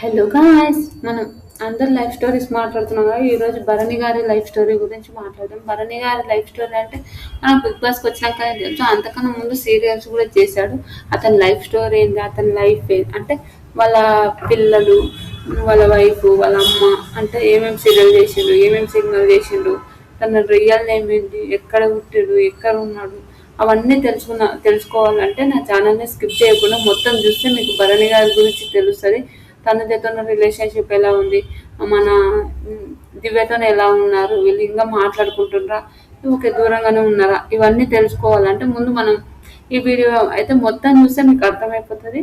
Hello guys, మనం అందరు life stories మాట్లాడుతున్నాం కదా. ఈరోజు భరణి గారి లైఫ్ స్టోరీ గురించి మాట్లాడదాం. భరణి గారి లైఫ్ స్టోరీ అంటే మనం బిగ్ బాస్కి వచ్చినాక తెలుసు. అంతకన్నా ముందు సీరియల్స్ కూడా చేశాడు. అతని లైఫ్ స్టోరీ ఏంటి, అతని లైఫ్ ఏంటి అంటే వాళ్ళ పిల్లలు, వాళ్ళ వైఫ్, వాళ్ళ అమ్మ అంటే ఏమేమి సీరియల్ చేసిండు, ఏమేమి సినిమాలు చేసిండు, తన రియల్ నేమ్ ఏంటి, ఎక్కడ పుట్టాడు, ఎక్కడ ఉన్నాడు, అవన్నీ తెలుసుకోవాలంటే నా ఛానల్ని స్కిప్ చేయకుండా మొత్తం చూస్తే మీకు భరణి గారి గురించి తెలుస్తుంది. తనతో ఉన్న రిలేషన్షిప్ ఎలా ఉంది, మన దివ్యతో ఎలా ఉన్నారు, వీళ్ళు ఇంకా మాట్లాడుకుంటున్నారా, ఓకే దూరంగానే ఉన్నారా, ఇవన్నీ తెలుసుకోవాలంటే ముందు మనం ఈ వీడియో అయితే మొత్తం చూస్తే మీకు అర్థమైపోతుంది.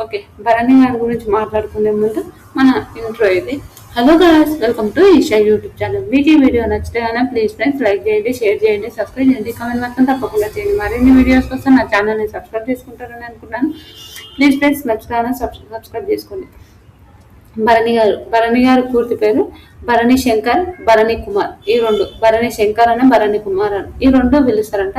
ఓకే, భరణి గారి గురించి మాట్లాడుకునే ముందు మన ఇంట్రో ఇది. Hello guys, welcome to Eesha YouTube channel. మీకు ఈ వీడియో నచ్చితే కానీ ప్లీజ్ ఫ్రెండ్స్ లైక్ చేయండి, షేర్ చేయండి, సబ్స్క్రైబ్ చేయండి, కామెంట్ మాత్రం తప్పకుండా చేయండి. మరిన్ని వీడియోస్ కోసం నా ఛానల్ని సబ్స్క్రైబ్ చేసుకుంటారని అనుకున్నాను. ప్లీజ్ ఫ్రెండ్స్ సబ్స్క్రైబ్ చేసుకోండి. భరణి గారు పూర్తి పేరు భరణి శంకర్, భరణి కుమార్. ఈ రెండు భరణి శంకర్ అని, భరణి కుమార్ అని, ఈ రెండు పిలుస్తారంట.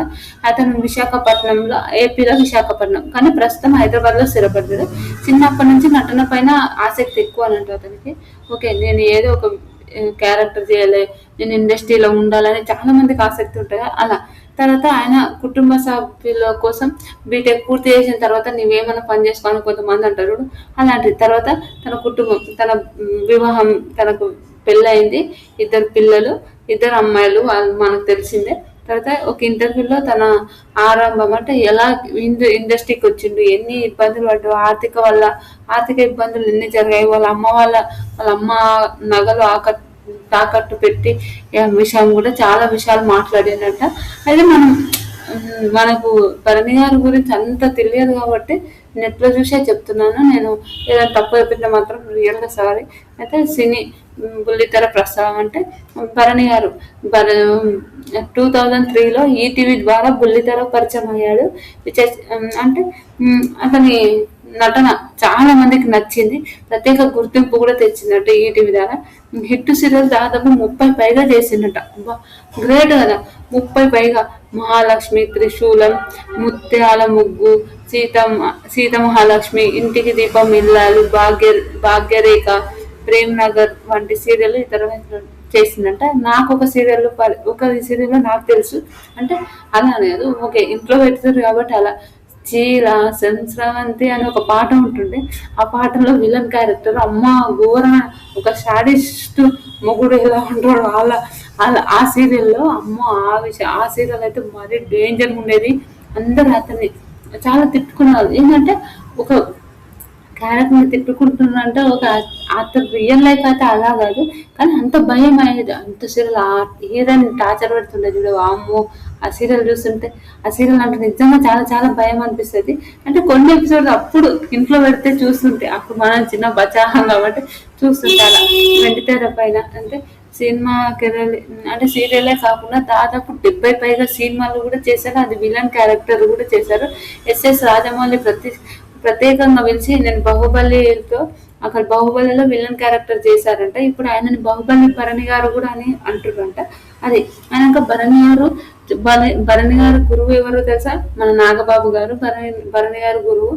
అతను విశాఖపట్నంలో, ఏపీలో విశాఖపట్నం, కానీ ప్రస్తుతం హైదరాబాద్ లో స్థిరపడ్డాడు. చిన్నప్పటి నుంచి నటన పైన ఆసక్తి ఎక్కువ అనంట అతనికి. ఓకే, నేను ఏదో ఒక క్యారెక్టర్ చేయాలి, నేను ఇండస్ట్రీలో ఉండాలని చాలా మందికి ఆసక్తి ఉంటుంది. అలా తర్వాత ఆయన కుటుంబ సభ్యుల కోసం బీటెక్ పూర్తి చేసిన తర్వాత నీవేమైనా పని చేసుకోవాలని కొంతమంది అంటారు. అలాంటి తర్వాత తన కుటుంబం, తన వివాహం, తనకు పెళ్ళయింది, ఇద్దరు పిల్లలు, ఇద్దరు అమ్మాయిలు, వాళ్ళు మనకు తెలిసిందే. తర్వాత ఒక ఇంటర్వ్యూలో తన ఆరంభం అంటే ఎలా ఇండస్ట్రీకి వచ్చిండు, ఎన్ని ఇబ్బందులు పడ్డాడు, ఆర్థిక ఇబ్బందులు ఎన్ని జరిగాయి, వాళ్ళ అమ్మ నగలు తాకట్టు పెట్టి విషయం కూడా చాలా విషయాలు మాట్లాడినట్ట. అయితే మనకు భరణి గారి గురించి అంత తెలియదు కాబట్టి నెట్లో చూసే చెప్తున్నాను. నేను ఏదైనా తప్పు చెప్పింటే మాత్రం రియల్గా సారీ. అయితే సినీ బుల్లితెర ప్రస్తావం అంటే భరణి గారు 2003లో ఈటీవీ ద్వారా బుల్లితెర పరిచయం అయ్యాడు. అంటే అతని నటన చాలా మందికి నచ్చింది, ప్రత్యేక గుర్తింపు కూడా తెచ్చిందట ఈటీవీ ద్వారా. హిట్ సీరియల్ దాదాపు 30 పైగా చేసిందట. గ్రేట్ కదా, 30 పైగా. మహాలక్ష్మి, త్రిశూలం, ముత్యాల ముగ్గు, సీత మహాలక్ష్మి, ఇంటికి దీపం ఇల్లాలు, భాగ్యరేఖ, ప్రేమ్ నగర్ వంటి సీరియల్ ఇతర చేసిందంట. నాకు ఒక సీరియల్లో నాకు తెలుసు అంటే అలా లేదు, ఓకే ఇంట్లో పెడుతుంది కాబట్టి అలా. చీర సంస్రవంతి అని ఒక పాట ఉంటుండే. ఆ పాటలో విలన్ క్యారెక్టర్ అమ్మ ఘోరమైన ఒక సాడిస్ట్ మొగుడు ఎలా ఉంటాడు అలా అలా ఆ సీరియల్లో అమ్మ ఆ సీరియల్ అయితే మరీ డేంజర్గా ఉండేది. అందరూ అతన్ని చాలా తిట్టుకున్నారు. ఏంటంటే ఒక క్యారెక్టర్ని తిట్టుకుంటున్నారంటే ఒక అతను రియల్ లైఫ్ అయితే అలా కాదు, కానీ అంత భయం అయ్యేది. అంత సీరియల్ ఏదైనా టార్చర్ పెడుతుండే చూడు, అమ్మో ఆ సీరియల్ చూస్తుంటే, ఆ సీరియల్ అంటే నిజంగా చాలా చాలా భయం అనిపిస్తుంది. అంటే కొన్ని ఎపిసోడ్స్ అప్పుడు ఇంట్లో పెడితే చూస్తుంటే, అప్పుడు మనం చిన్న బచాహం కాబట్టి చూస్తుంటే అలా వెండితెర పైన అంటే సినిమా కెరీర్ అంటే సీరియలే కాకుండా దాదాపు 70 పైగా సినిమాలు కూడా చేశారు. అది విలన్ క్యారెక్టర్ కూడా చేశారు. ఎస్ఎస్ రాజమౌళి ప్రత్యేకంగా పిలిచి నేను అక్కడ బాహుబలిలో విలన్ క్యారెక్టర్ చేశారంట. ఇప్పుడు ఆయనని బాహుబలి భరణి గారు కూడా అని అంటారంట. అది ఆయనక భరణి గారు గురువు ఎవరో తెలుసా, మన నాగబాబు గారు భరణి గారు గురువు.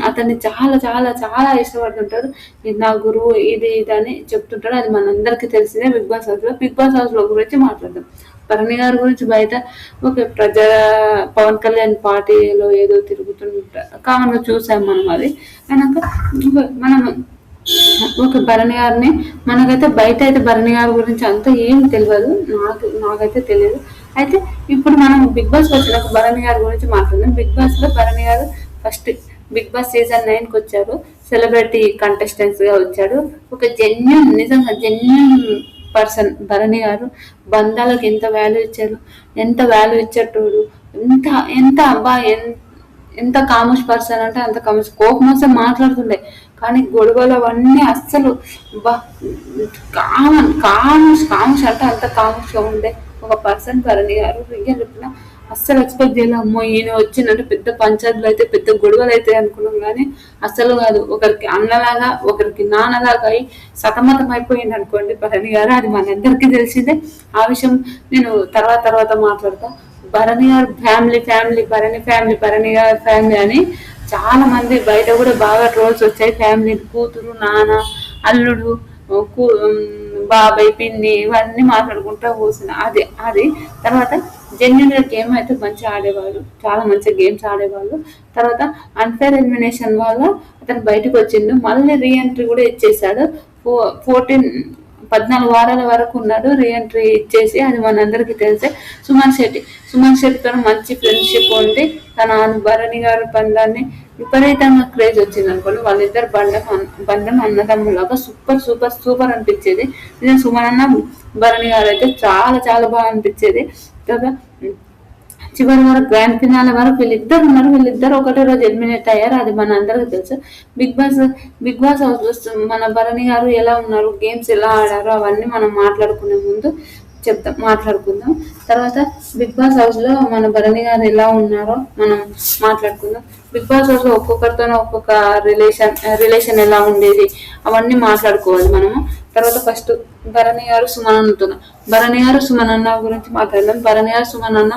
అతన్ని చాలా చాలా చాలా ఇష్టపడుతుంటాడు. నా గురువు ఇది అని చెప్తుంటాడు. అది మనందరికీ తెలిసిందే. బిగ్ బాస్ హౌస్ లో గురించి మాట్లాడదాం. భరణి గారి గురించి బయట ఒక పవన్ కళ్యాణ్ పార్టీలో ఏదో తిరుగుతుంటారు, కామన్ గా చూసాం మనం. అది అయినాక మనం ఒక భరణి గారిని మనకైతే బయట అయితే భరణి గారి గురించి అంత ఏం తెలియదు, నాకైతే తెలియదు. అయితే ఇప్పుడు మనం బిగ్ బాస్ వచ్చినాక భరణి గారి గురించి మాట్లాడదాం. బిగ్ బాస్ లో Bharani garu first big boss season 9కి వచ్చారు. సెలబ్రిటీ కంటెస్టెంట్స్ గా వచ్చాడు. ఒక నిజంగా జెన్యున్ పర్సన్ భరణి గారు. బంధాలకు ఎంత వాల్యూ ఇచ్చేటోడు, ఎంత ఎంత అబ్బా ఎంత కామర్స్ పర్సన్ అంటే అంత కామర్స్. కోపం వస్తే మాట్లాడుతుండే, కానీ గొడవలు అవన్నీ అస్సలు కామర్స్ అంటే అంత కామర్స్గా ఉండే ఒక పర్సన్ భరణి గారు. రియల్ చెప్పిన అస్సలు ఎక్స్పెక్ట్ చేయలే. అమ్మో ఈయన వచ్చిందంటే పెద్ద పంచాయతీలు అయితే, పెద్ద గొడవలు అయితే అనుకున్నాం, కానీ అస్సలు కాదు. ఒకరికి అన్నలాగా, ఒకరికి నాన్నలాగా అయి సతమతం అయిపోయింది అనుకోండి భరణి గారు. అది మనందరికీ తెలిసిందే. ఆ విషయం నేను తర్వాత మాట్లాడతా. భరణి గారు భరణి గారి ఫ్యామిలీ అని చాలా మంది బయట కూడా బాగా ట్రోల్స్ వచ్చాయి. ఫ్యామిలీ కూతురు, నాన్న, అల్లుడు, బాబాయ్, పిన్ని ఇవన్నీ మాట్లాడుకుంటూ కూర్చున్నా. అది తర్వాత జెన్యున్ గా గేమ్ అయితే మంచిగా ఆడేవాళ్ళు, చాలా మంచి గేమ్స్ ఆడేవాళ్ళు. తర్వాత అన్ఫేర్ ఎలిమినేషన్ వల్ల అతను బయటకు వచ్చిండు, మళ్ళీ రీఎంట్రీ కూడా ఇచ్చేసాడు. 14 వారాల వరకు ఉన్నాడు, రీఎంట్రీ ఇచ్చేసి. అది మనందరికీ తెలిసే. సుమన్ శెట్టితో మంచి ఫ్రెండ్షిప్ ఉంది. తన భరణి గారి బంధాన్ని విపరీతంగా క్రేజ్ వచ్చింది అనుకోండి. వాళ్ళిద్దరు బంధం అన్నదమ్ములాగా సూపర్ సూపర్ సూపర్ అనిపించేది. నిజం సుమన్ అన్న భరణి గారు అయితే చాలా చాలా బాగా అనిపించేది కదా. చివరి వరకు గ్రాండ్ ఫినాలే వరకు వీళ్ళిద్దరు ఉన్నారు. వీళ్ళిద్దరు ఒకటే రోజు ఎలిమినేట్ అయ్యారు, అది మన అందరికి తెలుసు. బిగ్ బాస్ హౌస్ మన భరణి గారు ఎలా ఉన్నారు, గేమ్స్ ఎలా ఆడారు, అవన్నీ మనం మాట్లాడుకునే ముందు మాట్లాడుకుందాం. తర్వాత బిగ్ బాస్ హౌస్ లో మన భరణి గారు ఎలా ఉన్నారో మనం మాట్లాడుకుందాం. బిగ్ బాస్ హౌస్ లో ఒక్కొక్కరితోనే ఒక్కొక్క రిలేషన్ ఎలా ఉండేది అవన్నీ మాట్లాడుకోవాలి మనము. తర్వాత ఫస్ట్ భరణి గారు సుమన్ అన్న గురించి మాట్లాడదాం. భరణి గారు సుమన్ అన్న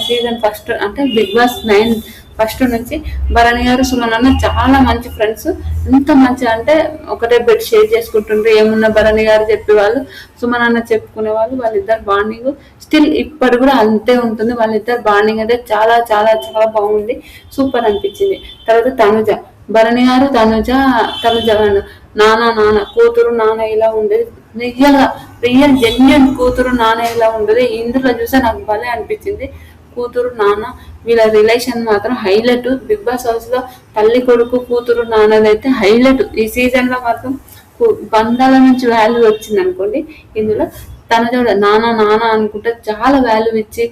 సీజన్ ఫస్ట్ అంటే బిగ్ బాస్ 9 ఫస్ట్ నుంచి భరణి గారు సుమన్ అన్న చాలా మంచి ఫ్రెండ్స్. ఎంత మంచి అంటే ఒకటే బెడ్ షేర్ చేసుకుంటుండ్రు. ఏమున్నా భరణి గారు చెప్పేవాళ్ళు, సుమన్ అన్న చెప్పుకునే వాళ్ళు. వాళ్ళిద్దరు బాండింగ్ స్టిల్ ఇప్పటి కూడా అంతే ఉంటుంది. వాళ్ళిద్దరు బాండింగ్ అయితే చాలా చాలా చాలా బాగుంది, సూపర్ అనిపించింది. తర్వాత భరణి గారు తనుజ నాన్న కూతురు నాన్న ఇలా ఉండేది. రియల్ జెన్యున్ కూతురు నాన్న ఇలా ఉండేది. ఇందులో చూసే నాకు భలే అనిపించింది. కూతురు నాన్న వీళ్ళ రిలేషన్ మాత్రం హైలైట్. బిగ్ బాస్ హౌస్ లో తల్లి కొడుకు కూతురు నాన్నదైతే హైలైట్. ఈ సీజన్ లో మాత్రం బంధాల నుంచి వాల్యూ వచ్చింది అనుకోండి. ఇందులో తనజ నాన్న అనుకుంటే చాలా వాల్యూ ఇచ్చి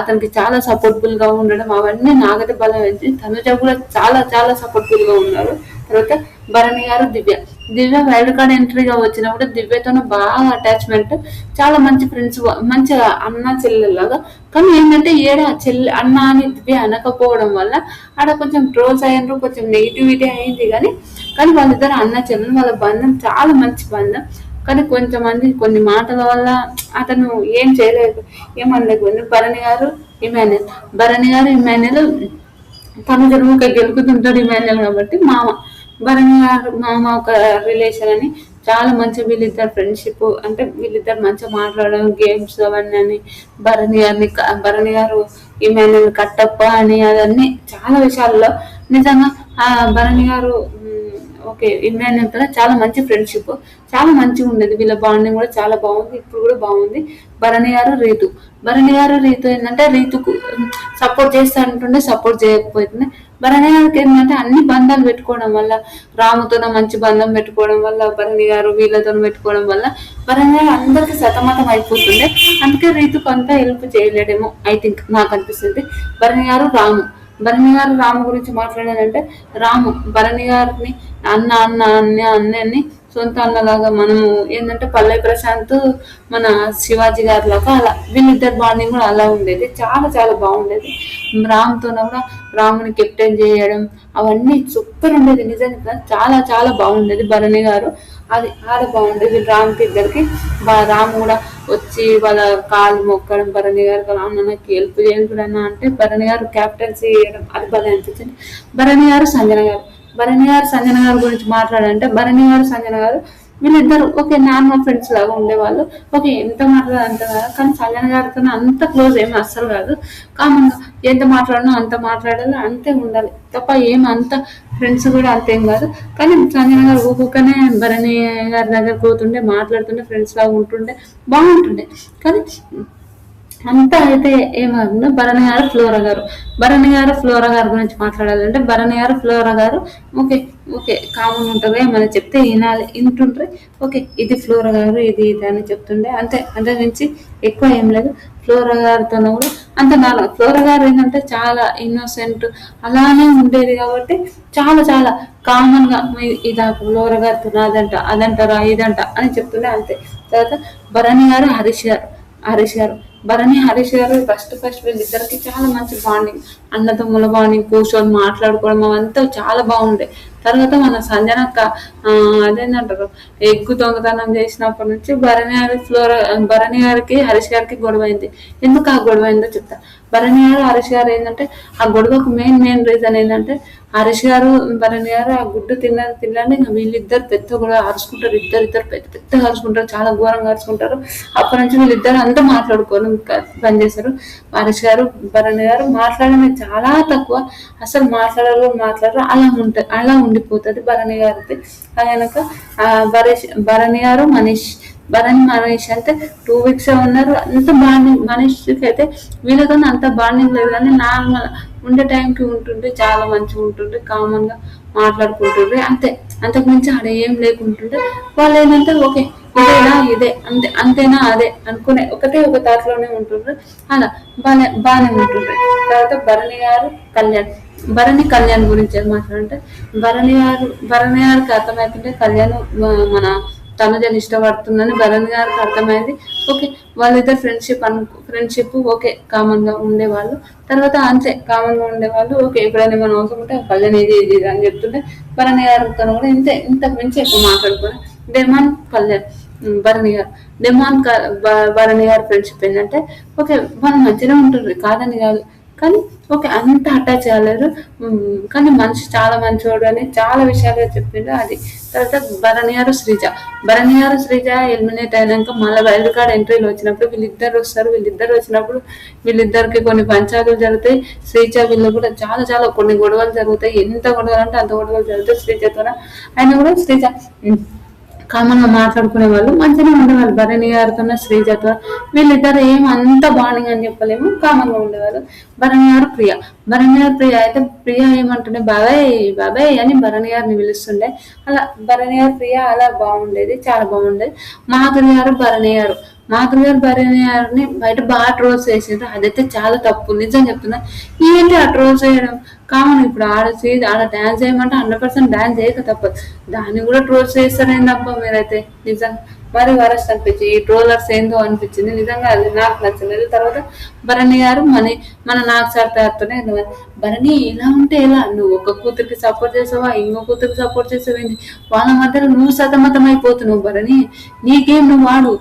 అతనికి చాలా సపోర్టబుల్ గా ఉండడం అవన్నీ నాకైతే బలం ఇచ్చి. తనుజ కూడా చాలా చాలా సపోర్టబుల్ గా ఉన్నారు. తర్వాత భరణి గారు దివ్య వైల్డ్ కార్డ్ ఎంట్రీగా వచ్చినప్పుడు దివ్యతో బాగా అటాచ్మెంట్, చాలా మంచి ఫ్రెండ్స్, మంచిగా అన్న చెల్లెల్లాగా. కానీ ఏంటంటే అన్న అని దివ్య అనకపోవడం వల్ల ఆడ కొంచెం ట్రోల్స్ అయ్యారు, కొంచెం నెగిటివిటీ అయింది. కానీ వాళ్ళిద్దరు అన్న చెల్లెలు, వాళ్ళ బంధం చాలా మంచి బంధం. కానీ కొంతమంది కొన్ని మాటల వల్ల అతను ఏం చేయలేదు, ఏమనలేకపోయింది. భరణి గారు ఇమాన్యుల్ తను జరువుగా గెలుపుతుంటాడు ఇమాన్యుల్ కాబట్టి భరణి గారు మామ ఒక రిలేషన్ అని చాలా మంచి. వీళ్ళిద్దరు ఫ్రెండ్షిప్ అంటే వీళ్ళిద్దరు మంచిగా మాట్లాడడం, గేమ్స్ అవన్నీ అని. భరణి గారు ఇమాన్యుల్ కట్టప్ప అని అదన్నీ చాలా విషయాల్లో నిజంగా భరణి గారు ఓకే ఇమాన్యుల్ కూడా చాలా మంచి ఫ్రెండ్షిప్, చాలా మంచిగా ఉండేది. వీళ్ళ బాండింగ్ కూడా చాలా బాగుంది, ఇప్పుడు కూడా బాగుంది. భరణి గారు రీతు ఏంటంటే రీతుకు సపోర్ట్ చేస్తా అంటుండే, సపోర్ట్ చేయకపోతుండే. భరణి గారికి ఏంటంటే అన్ని బంధాలు పెట్టుకోవడం వల్ల, రాముతో మంచి బంధం పెట్టుకోవడం వల్ల, భరణి గారు వీళ్ళతో పెట్టుకోవడం వల్ల భరణి గారు అందరికి సతమతం అయిపోతుండే. అందుకే రీతుకు అంతా హెల్ప్ చేయలేడేమో ఐ థింక్, నాకు అనిపిస్తుంది. భరణి గారు రాము గురించి మాట్లాడాలంటే భరణి గారిని అన్నని సొంత అన్నలాగా. మనము ఏంటంటే పల్లె ప్రశాంత్ మన శివాజీ గారి లాగా అలా వీళ్ళిద్దరు బాండింగ్ కూడా అలా ఉండేది, చాలా చాలా బాగుండేది. రామ్తో కూడా రాముని కెప్టెన్ చేయడం అవన్నీ సూపర్ ఉండేది. నిజంగా చాలా చాలా బాగుండేది. భరణి గారు అది ఆడ బాగుండేది. రామ్కి ఇద్దరికి రాము కూడా వచ్చి వాళ్ళ కాలు మొక్కడం, భరణి గారు అన్న నాకు హెల్ప్ చేయండి అన్న అంటే భరణి గారు క్యాప్టెన్సీ చేయడం, అది బాగా అనిపించింది. భరణి గారు సంజన గారు గురించి మాట్లాడాలంటే భరణి గారు సంజన గారు వీళ్ళిద్దరు ఓకే నార్మల్ ఫ్రెండ్స్ లాగా ఉండేవాళ్ళు. ఓకే ఎంత మాట్లాడాలి అంత కాదు, కానీ సంజన గారితో అంత క్లోజ్ ఏమి అస్సలు కాదు. కామన్గా ఎంత మాట్లాడినా అంత మాట్లాడాలి, అంతే ఉండాలి తప్ప అంత ఫ్రెండ్స్ కూడా అంతేం కాదు. కానీ సంజన గారు ఊరుకనే భరణి గారి దగ్గర పోతుండే, మాట్లాడుతుండే, ఫ్రెండ్స్ లాగా ఉంటుండే, బాగుంటుండే. కానీ అంతా అయితే ఏమన్నా భరణి గారు ఫ్లోరా గారు గురించి మాట్లాడాలంటే భరణి గారు ఫ్లోరా గారు ఓకే కామన్ ఉంటుంది, ఏమైనా చెప్తే వింటుండ్రే. ఓకే ఇది ఫ్లోరా గారు ఇది అని చెప్తుండే, అంతే నుంచి ఎక్కువ ఏం లేదు. ఫ్లోరా గారితో కూడా అంత నార్మల్. ఫ్లోరా గారు ఏంటంటే చాలా ఇన్నోసెంట్ అలానే ఉండేది కాబట్టి చాలా చాలా కామన్ గా ఇదా ఫ్లోరా గారితో అదంటారా ఇదంట అని చెప్తుండే, అంతే. తర్వాత భరణి గారు హరీష్ గారు హరీష్ గారు ఫస్ట్ వీళ్ళిద్దరికి చాలా మంచి బాండింగ్, అన్నదమ్ముల బాండింగ్, కూర్చొని మాట్లాడుకోవడం అవంతా చాలా బాగుండే. తర్వాత మన సంజనక్క అదేంటంటారు ఎగ్గు దొంగతనం చేసినప్పటి నుంచి భరణి గారికి హరీష్ గారికి గొడవ అయింది. ఎందుకు ఆ గొడవ అయిందో చెప్తా. భరణి గారు హరీష్ గారు ఏంటంటే ఆ గొడవకు మెయిన్ రీజన్ ఏంటంటే హరీష్ గారు భరణి గారు ఆ గుడ్డు తినని ఇంకా వీళ్ళిద్దరు పెద్ద కూడా అరుచుకుంటారు. ఇద్దరు పెద్ద అరుచుకుంటారు, చాలా ఘోరంగా అరుచుకుంటారు. అప్పటి నుంచి వీళ్ళిద్దరు అంతా మాట్లాడుకోవడం పనిచేస్తారు. హరీష్ గారు భరణి గారు మాట్లాడమే చాలా తక్కువ, అసలు మాట్లాడరు అలా ఉండిపోతుంది భరణి గారికి. ఆయనక భరణి గారు మనీష్ అయితే 2 weeks ఉన్నారు. అంత బాండింగ్ మనీష్కి అయితే వీళ్ళతో అంత బాండింగ్ లేదు, కానీ నార్మల్ ఉండే టైంకి ఉంటుండే చాలా మంచిగా ఉంటుండే, కామన్ గా మాట్లాడుకుంటుండ్రే అంతే. అంతకు మించి ఆడ ఏం లేకుంటుండే. వాళ్ళు ఏంటంటే ఓకే ఇదే అంతేనా అదే అనుకునే ఒక తాట్లోనే ఉంటుండ్రు. అలా బాగానే ఉంటుండ్రు. తర్వాత కళ్యాణ్ గురించి ఏం మాట్లాడంటే భరణి గారికి అర్థమవుతుంటే కళ్యాణ్ మన తనుజని ఇష్టపడుతుందని భరణి గారికి అర్థమైంది. ఓకే వాళ్ళిద్దరు ఫ్రెండ్షిప్ ఓకే కామన్ గా ఉండేవాళ్ళు. తర్వాత అంతే కామన్ గా ఉండేవాళ్ళు. ఓకే ఎప్పుడైనా మనం అవసరం ఉంటే కళ్యాణ్ ఇది అని చెప్తుంటే భరణి గారితో కూడా ఇంతకు మించి ఎక్కువ మాట్లాడుకోవాలి. డెమాన్ కళ్యాణ్ భరణి గారు భరణి గారి ఫ్రెండ్షిప్ ఏంటంటే ఓకే వాళ్ళు మంచిగా ఉంటుంది కాదని కాదు, కానీ ఓకే అంత అటాచ్ అవ్వలేరు. కానీ మనిషి చాలా మంచివాడు అని చాలా విషయాలుగా చెప్పిండు అది. తర్వాత భరణి గారు శ్రీజ ఎలిమినేట్ అయినాక మళ్ళీ వైల్డ్ కార్డ్ ఎంట్రీలు వచ్చినప్పుడు వీళ్ళిద్దరు వస్తారు. వీళ్ళిద్దరు వచ్చినప్పుడు వీళ్ళిద్దరికి కొన్ని పంచాయతీలు జరుగుతాయి. శ్రీజ వీళ్ళు కూడా చాలా కొన్ని గొడవలు జరుగుతాయి. ఎంత గొడవలు అంటే అంత గొడవలు జరుగుతాయి శ్రీజతో. అయినా కూడా శ్రీజ కామన్ గా మాట్లాడుకునే వాళ్ళు, మంచిగా ఉండేవాళ్ళు భరణి గారితో శ్రీజతో. వీళ్ళిద్దరు ఏం అంత బాండింగ్ అని చెప్పలేము, కామన్ గా ఉండేవాళ్ళు. భరణి గారు ప్రియ అయితే ప్రియ ఏమంటుండే బాబాయ్ అని భరణి గారిని పిలుస్తుండే. అలా భరణి గారు ప్రియ అలా బాగుండేది, చాలా బాగుండేది. మాధురి గారు భరణి గారిని బయట బాగా ట్రోల్స్ చేసిండ్రు. అదైతే చాలా తప్పు, నిజం చెప్తున్నా. ఏంటి ఆ ట్రోల్స్ చేయడం కామన్. ఇప్పుడు ఆడ డాన్స్ చేయమంటే 100% డాన్స్ చేయక తప్పదు, దాన్ని కూడా ట్రోల్స్ చేస్తారేందబ్బా మీరైతే. నిజంగా మరి వరస్ట్ అనిపించింది. ఈ ట్రోలర్స్ ఏందో అనిపించింది నిజంగా, అది నాకు నచ్చలేదు. తర్వాత భరణి గారు మన నాకు సార్ తయారుతోనే భరణి ఇలా ఉంటే ఎలా, నువ్వు ఒక కూతురికి సపోర్ట్ చేసావా, ఇంకో కూతురికి సపోర్ట్ చేసావేంది, వాళ్ళ మధ్యలో నువ్వు సతమతం అయిపోతున్నావు భరణి. నీ గేమ్ నువ్వు వాడు,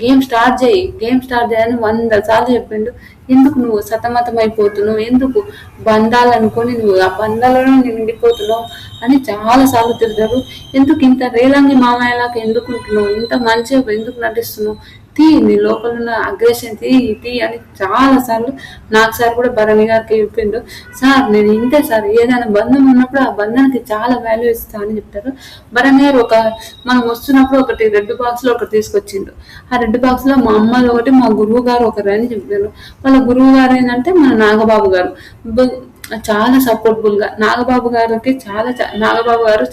గేమ్ స్టార్ట్ చేయని 100 సార్లు చెప్పిండు. ఎందుకు నువ్వు సతమతం అయిపోతున్నావు, ఎందుకు బంధాలు అనుకొని నువ్వు ఆ బంధాలను నిండిపోతున్నావు అని చాలా సార్లు తిరుగుతారు. ఎందుకు ఇంత రేలంగి మామయ్యలాగా ఎందుకు ఉంటున్నావు, ఇంత మంచిగా ఎందుకు నటిస్తున్నావు, నీ లోపల ఉన్న అగ్రెషన్ తీ అని చాలా సార్లు నాకు సార్ కూడా భరణి గారికి చెప్పిండు. సార్ నేను ఇంతే సార్, ఏదైనా బంధం ఉన్నప్పుడు ఆ బంధానికి చాలా వాల్యూ ఇస్తా అని చెప్తారు. భరణి గారు మనం వస్తున్నప్పుడు ఒకటి రెడ్ బాక్స్ లో ఒకటి తీసుకొచ్చిండు. ఆ రెడ్ బాక్స్ లో మా అమ్మలు ఒకటి, మా గురువు గారు ఒకరు అని చెప్పారు. వాళ్ళ గురువు గారు ఏంటంటే మన నాగబాబు గారు చాలా సపోర్టబుల్ గా నాగబాబు గారు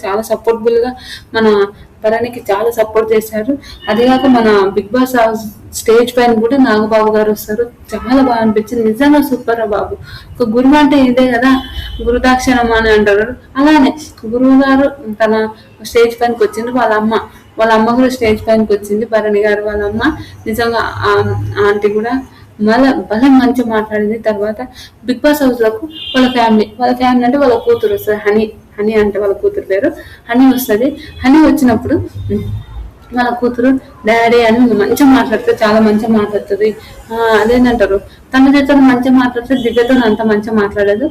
చాలా సపోర్టబుల్ గా మన భరణికి చాలా సపోర్ట్ చేశారు. అదేగాక మన బిగ్ బాస్ హౌస్ స్టేజ్ పైన కూడా నాగబాబు గారు వస్తారు, చాలా బాగా అనిపించింది. నిజంగా సూపర్ బాబు. ఒక గురువు అంటే ఇదే కదా, గురుదాక్షిణం అని అంటారు. అలానే గురువు గారు తన స్టేజ్ పైనకి వచ్చింది. వాళ్ళ అమ్మ కూడా స్టేజ్ పైనకి వచ్చింది, భరణి గారు వాళ్ళ అమ్మ. నిజంగా ఆంటీ కూడా బలం మంచిగా మాట్లాడింది. తర్వాత బిగ్ బాస్ హౌస్ లకు వాళ్ళ ఫ్యామిలీ అంటే వాళ్ళ కూతురు వస్తుంది, హనీ అంటే వాళ్ళ కూతురు పేరు హనీ వస్తుంది. హనీ వచ్చినప్పుడు వాళ్ళ కూతురు డాడీ అని మంచిగా మాట్లాడుతుంది, చాలా మంచిగా మాట్లాడుతుంది. అదేంటంటారు తన చేత మంచిగా మాట్లాడుతుంది, దివ్యతో అంత మంచిగా మాట్లాడదు.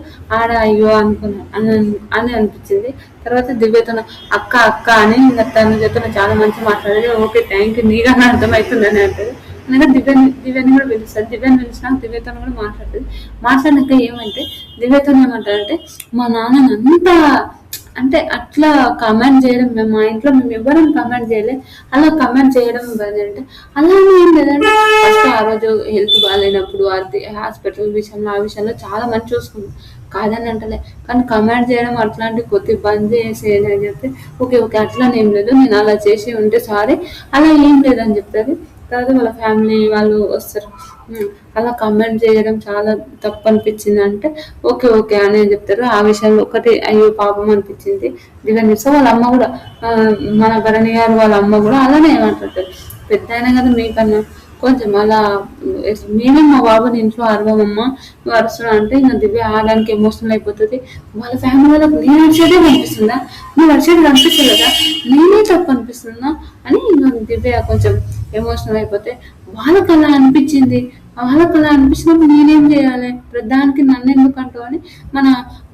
అయ్యో అని అనిపించింది. తర్వాత దివ్యతో అక్క అని తన చేత చాలా మంచిగా మాట్లాడేది. ఓకే థ్యాంక్ యూ, నీకన్నా అర్థమవుతుంది అని అంటది. అనగా దివ్యాన్ని కూడా పిలుస్తారు. దివ్యాన్ని పిలిచినా దివ్యతో కూడా మాట్లాడినాక ఏమంటే దివ్యతో ఏమంటారంటే మా నాన్న అంతా అంటే అట్లా కమెంట్ చేయడం, మా ఇంట్లో మేము ఎవరైనా కమెంట్ చేయలే, అలా కమెంట్ చేయడం అంటే అలానే ఏం లేదంటే ఫస్ట్ ఆ రోజు హెల్త్ బాగాలేనప్పుడు అది హాస్పిటల్ విషయంలో ఆ విషయంలో చాలా మంచి చూసుకుంది, కాదని అంటలే. కానీ కమెంట్ చేయడం అట్లాంటి కొద్దిగా బంద్ చేసేది అని చెప్తే ఓకే అట్లానే ఏం లేదు, నేను అలా చేసి ఉంటే సారీ, అలా ఏం లేదని చెప్తుంది. తర్వాత వాళ్ళ ఫ్యామిలీ వాళ్ళు వస్తారు, అలా కమెంట్ చేయడం చాలా తప్పు అనిపించింది అంటే ఓకే అని చెప్తారు. ఆ విషయంలో ఒకటి అయ్యో పాపం అనిపించింది దివ్యాన్ని చూస్తే. వాళ్ళ అమ్మ కూడా మన భరణి గారు వాళ్ళ అమ్మ కూడా అలానే మాట్లాడతారు. పెద్ద అయినా కదా మీకన్నా కొంచెం అలా మేమే మా బాబుని ఇంట్లో అరవమమ్మ, నువ్వు అరుస్తున్నా అంటే ఇంకా దివ్య ఆడడానికి ఎమోషనల్ అయిపోతుంది. వాళ్ళ ఫ్యామిలీ వాళ్ళకి నేను అరిచేదే కనిపిస్తుందా, నువ్వు అరిచేది కనిపించలేదా, నేనే తప్పు అనిపిస్తున్నా అని ఇంకా దివ్య కొంచెం ఎమోషనల్ అయిపోతే వాళ్ళకి అలా అనిపించింది. వాళ్ళకి అలా అనిపించినప్పుడు నేనేం చేయాలి, దానికి నన్ను ఎందుకు అంటావు అని మన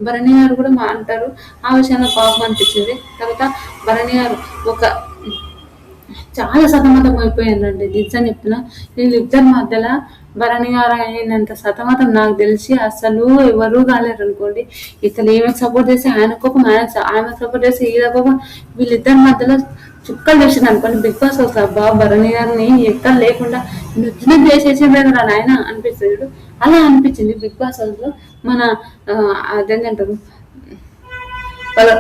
భరణి గారు కూడా మా అంటారు. ఆ విషయంలో పాపం అనిపించింది. తర్వాత భరణి గారు ఒక చాలా సతమతం అయిపోయానండి నిజం చెప్తున్నా. వీళ్ళిద్దరి మధ్యలో భరణి గారు అయినంత సతమతం నాకు తెలిసి అసలు ఎవరు కాలేరు అనుకోండి. ఇతను ఈమెకు సపోర్ట్ చేసి ఆయన కోపం, ఆమె సపోర్ట్ చేసి ఈయన కోపం, వీళ్ళిద్దరి మధ్యలో చుక్కలు చేసింది అనుకోండి. బిగ్ బాస్ హౌస్ అబ్బా భరణి గారిని ఎక్కడ లేకుండా నృత్యం చేసేసిందే కదా నాయన అనిపిస్తుంది. అలా అనిపించింది బిగ్ బాస్ హౌస్ లో. మన అదేంటంటారు వాళ్ళ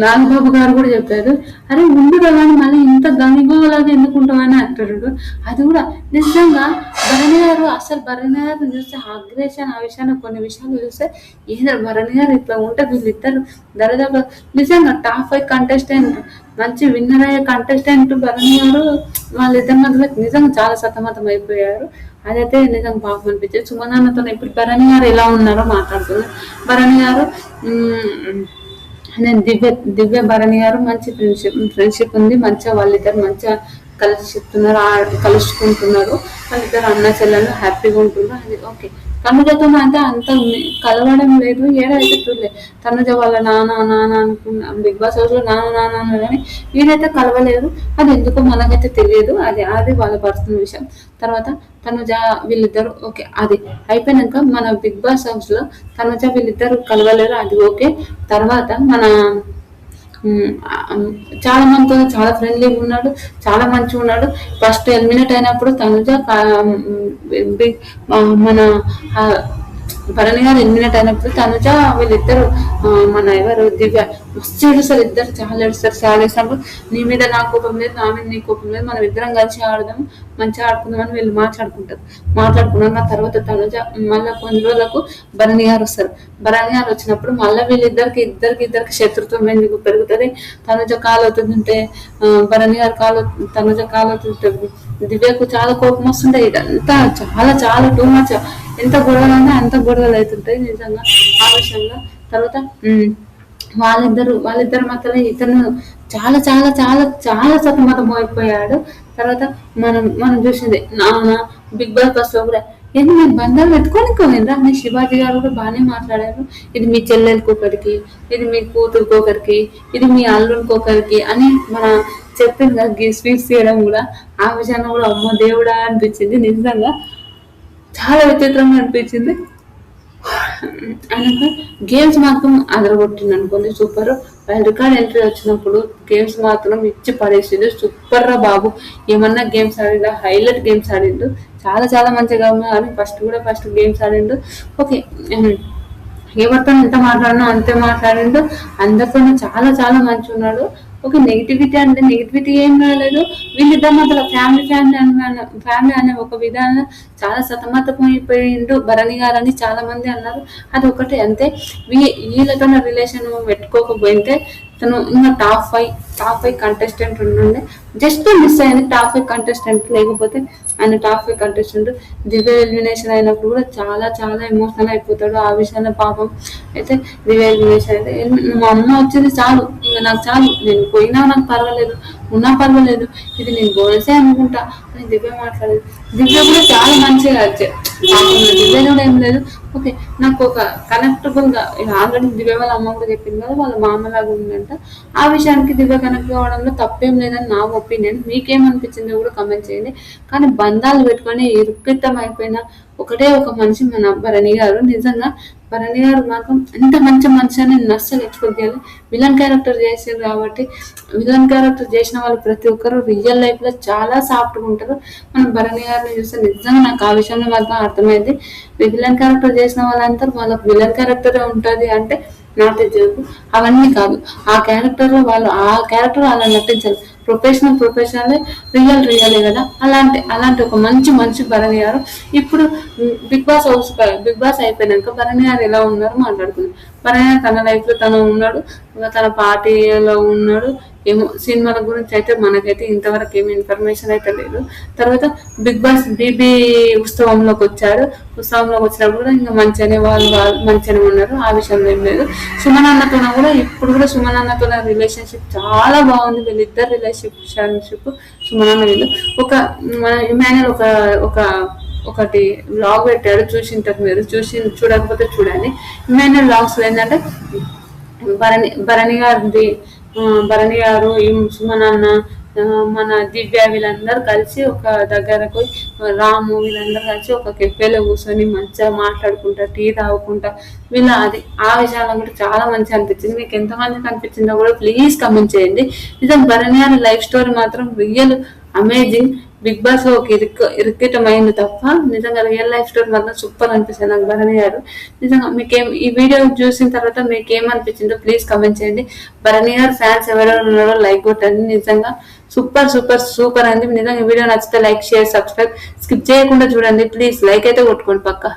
నాగబాబు గారు కూడా చెప్పారు, అరే ముందు కానీ మళ్ళీ ఇంత గంగిగోలాగా ఎందుకుంటామని అంటారు. అది కూడా నిజంగా భరణి గారు అసలు భరణి గారిని చూస్తే అగ్రేషన్ ఆ విషయాన్ని కొన్ని విషయాలు చూస్తే ఏదో భరణి గారు ఇట్లా ఉంటే వీళ్ళిద్దరు దరిదాపు నిజంగా టాప్ 5 కంటెస్టెంట్, మంచి విన్నర్ అయ్యే కంటెస్టెంట్ భరణి గారు. వాళ్ళిద్దరి మధ్యలో నిజంగా చాలా సతమతం అయిపోయారు. అదైతే నిజంగా పాపం అనిపించేది. సుమనాన్నతో ఇప్పుడు భరణి గారు ఎలా ఉన్నారో మాట్లాడుతున్నారు. భరణి గారు నేను దివ్య భరణి గారు మంచి ఫ్రెండ్షిప్ ఉంది, మంచిగా వాళ్ళిద్దరు మంచిగా కలిసి చెప్తున్నారు, కలుసుకుంటున్నారు. వాళ్ళిద్దరు అన్న చెల్లెలు హ్యాపీగా ఉంటున్నారు. అది ఓకే. తనుజతో అంటే అంత కలవడం లేదు, ఏడైతే చూడలేదు. తనుజ వాళ్ళ నాన్న అనుకున్న బిగ్ బాస్ హౌస్ లో నాన్న అన్నారు కానీ వీరైతే కలవలేదు. అది ఎందుకో మనకైతే తెలియదు. అది వాళ్ళ పర్సనల్ విషయం. తర్వాత తనుజ వీళ్ళిద్దరు ఓకే, అది అయిపోయినాక మన బిగ్ బాస్ హౌస్ లో తనుజ వీళ్ళిద్దరు కలవలేరు, అది ఓకే. తర్వాత మన చాలా మందితో చాలా ఫ్రెండ్లీగా ఉన్నాడు, చాలా మంచిగా ఉన్నాడు. ఫస్ట్ ఎలిమినేట్ అయినప్పుడు తనుజ మన భరణి గారు ఎలిమినేట్ అయినప్పుడు తనుజ వీళ్ళిద్దరు మన ఎవరు దివ్య మస్తు ఏడుస్తారు. ఇద్దరు చాలా ఏడుస్తారు. చాలా ఏడుస్తున్నప్పుడు నీ మీద నా కోపం లేదు, నా మీద నీ కోపం లేదు, మనం ఇద్దరం కలిసి ఆడదాం, మంచిగా ఆడుకుందాం అని వీళ్ళు మాట్లాడుకున్నాం. ఆ తర్వాత తనుజ మళ్ళీ కొన్ని రోజులకు భరణి గారు వస్తారు. భరణి గారు వచ్చినప్పుడు మళ్ళీ ఇద్దరికి శత్రుత్వం ఎందుకు పెరుగుతుంది. తనుజ కాలు అవుతుందంటే భరణి గారు తనుజ కాలు అవుతుంటుంది. దివ్యకు చాలా కోపం వస్తుంటాయి. ఇదంతా చాలా చాలా టూ మచ్. ఎంత గొడవలు అంటే అంత గొడవలు అవుతుంటాయి నిజంగా ఆ విషయంలో. తర్వాత వాళ్ళిద్దరు మధ్యలో ఇతను చాలా చాలా చాలా చాలా సతమతం అయిపోయాడు. తర్వాత మనం చూసింది నాన్న బిగ్ బాస్ బస్ లో కూడా ఏంటి మీరు బంధాలు పెట్టుకోనికోలేరా అని శివాజీ గారు కూడా బాగానే మాట్లాడారు. ఇది మీ చెల్లెలకి ఒకరికి, ఇది మీ కూతురుకి ఒకరికి, ఇది మీ అల్లునికి ఒకరికి అని మన చెప్పింది కదా స్వీట్స్ చేయడం కూడా. ఆ విషయాన్ని కూడా అమ్మ దేవుడా అనిపించింది నిజంగా. చాలా విచిత్రంగా అనిపించింది. ఆయనకు గేమ్స్ మాత్రం అదరగొట్టింది అనుకోండి, సూపర్. వైల్డ్ కార్డ్ ఎంట్రీ వచ్చినప్పుడు గేమ్స్ మాత్రం ఇచ్చి పడేసిండు. సూపర్ రా బాబు, ఏమన్నా గేమ్స్ ఆడిండు, హైలైట్ గేమ్స్ ఆడిండు. చాలా చాలా మంచిగా ఆడి ఫస్ట్ గేమ్స్ ఆడిండు. ఓకే, ఎవరితో ఎంత మాట్లాడినా అంతే మాట్లాడిండు. అందరితో చాలా చాలా మంచిగా ఉన్నాడు. ఒక నెగిటివిటీ ఏం రాలేదు. వీళ్ళిద్దరి మధ్యలో ఫ్యామిలీ అనే ఒక విధానం చాలా సతమతమైపోయిండు భరణి గారు అని చాలా మంది అన్నారు. అది ఒకటి అంతే. వీళ్ళతో రిలేషన్ పెట్టుకోకపోతే తను ఇంకా టాప్ ఫైవ్ కంటెస్టెంట్ ఉండే. జస్ట్ మిస్ అయింది టాప్ 5 కంటెస్టెంట్. లేకపోతే ఆయన టాప్ 5 కంటెస్టెంట్. దివ్య ఎలిమినేషన్ అయినప్పుడు కూడా చాలా చాలా ఎమోషనల్ అయిపోతాడు. ఆ విషయంలో పాపం అయితే దివ్య ఎలిమినేషన్ అయితే మా అమ్మ వచ్చింది చాలు, ఇంకా నాకు చాలు, నేను పోయినా నాకు పర్వాలేదు, ఉన్నా పర్వాలేదు, ఇది నేను బోనసే అనుకుంటా అని దివ్య మాట్లాడేది. దివ్య కూడా చాలా మంచిగా దివ్య కూడా ఏం లేదు. ఓకే, నాకు ఒక కనెక్టబుల్ గా ఆల్రెడీ దివ్య వాళ్ళ అమ్మ కూడా చెప్పింది కదా వాళ్ళ మామలాగా ఉందంట. ఆ విషయానికి దివ్య కనెక్ట్ కావడంలో తప్పేం లేదని నా ఒపీనియన్. మీకేమనిపించిందో కూడా కమెంట్ చేయండి. కానీ బంధాలు పెట్టుకొని ఇరుక్కితం అయిపోయిన ఒకటే ఒక మనిషి మన భరణి గారు. నిజంగా భరణి గారు మాత్రం ఎంత మంచి మనిషి అని నేను అస్సలు ఎక్స్పెక్ట్ చేయాలి. విలన్ క్యారెక్టర్ చేశారు కాబట్టి విలన్ క్యారెక్టర్ చేసిన వాళ్ళు ప్రతి ఒక్కరు రియల్ లైఫ్ లో చాలా సాఫ్ట్గా ఉంటారు. మనం భరణి గారిని చూస్తే నిజంగా నాకు ఆ విషయంలో మాత్రం అర్థమైంది. విలన్ క్యారెక్టర్ చేసిన వాళ్ళంతా వాళ్ళకి విలన్ క్యారెక్టర్ ఉంటుంది అంటే నటించదు, అవన్నీ కాదు. ఆ క్యారెక్టర్ అలా నటించాలి. ప్రొఫెషనల్ రియలే కదా. అలాంటి ఒక మంచి భరణి గారు. ఇప్పుడు బిగ్ బాస్ అయిపోయినాక భరణి గారు ఎలా ఉన్నారో మాట్లాడుకున్నాం. భరణి గారు తన లైఫ్ లో తను ఉన్నాడు, తన పార్టీలో ఉన్నాడు, ఏమో సినిమాల గురించి అయితే మనకైతే ఇంతవరకు ఏమి ఇన్ఫర్మేషన్ అయితే లేదు. తర్వాత బిగ్ బాస్ బీబీ ఉత్సవంలోకి వచ్చారు. ఉత్సవంలోకి వచ్చినప్పుడు కూడా ఇంకా మంచిగానే వాళ్ళు మంచిగానే ఉన్నారు, ఆ విషయంలో ఏం లేదు. సుమన్ అన్నతో కూడా ఇప్పుడు కూడా సుమన్ అన్నతో రిలేషన్షిప్ చాలా బాగుంది. వీళ్ళిద్దరు రిలేషన్షిప్ సుమన్ అన్న వీళ్ళు ఒక మన ఇమాన్యుల్ ఒక ఒకటి బ్లాగ్ పెట్టాడు, చూసింటారు మీరు. చూడకపోతే చూడండి. ఇమాన్యుల్ బ్లాగ్స్ ఏంటంటే భరణి గారిది, భరణి గారు, ఈ సుమన్ అన్న, మన దివ్య వీళ్ళందరూ కలిసి ఒక దగ్గరకు, రాము వీళ్ళందరూ కలిసి ఒక కెఫేలో కూర్చొని మంచిగా మాట్లాడుకుంటా, టీ తాగుకుంటా వీళ్ళ అది ఆ విషయాల్లో కూడా చాలా మంచిగా అనిపించింది. మీకు ఎంతమందికి అనిపించిందో కూడా ప్లీజ్ కమెంట్ చేయండి. నిజం భరణి గారి లైఫ్ స్టోరీ మాత్రం రియల్ అమేజింగ్. బిగ్ బాస్ లో ఒక ఇరికిటమైంది తప్ప నిజంగా రియల్ లైఫ్ స్టోరీ మాత్రం సూపర్ అనిపిస్తుంది నాకు భరణి గారు. నిజంగా మీకేం ఈ వీడియో చూసిన తర్వాత మీకు ఏమనిపించిందో ప్లీజ్ కమెంట్ చేయండి. భరణి గారు ఫ్యాన్స్ ఎవరెవరు ఉన్నారో లైక్ కొట్టండి. నిజంగా సూపర్ సూపర్ సూపర్ అండి. నిజంగా వీడియో నచ్చితే లైక్, షేర్, సబ్స్క్రైబ్ స్కిప్ చేయకుండా చూడండి ప్లీజ్. లైక్ అయితే కొట్టుకోండి పక్క.